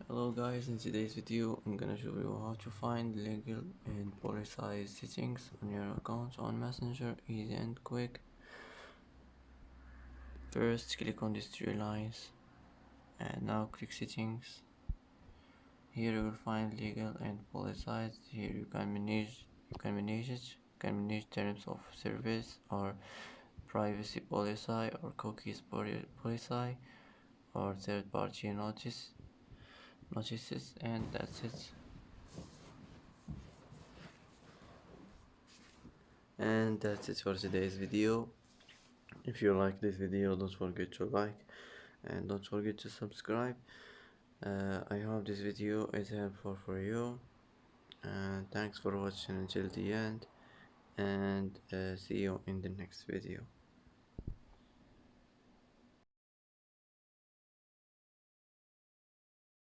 Hello guys, in today's video I'm gonna show you how to find legal and policy settings on your account on Messenger, easy and quick. First click on these three lines and now click settings. Here you will find legal and policy. Here you can manage terms of service or privacy policy or cookies policy or third party notices, and that's it. And that's it for today's video. If you like this video, don't forget to like and don't forget to subscribe. I hope this video is helpful for you, and thanks for watching until the end, and see you in the next video.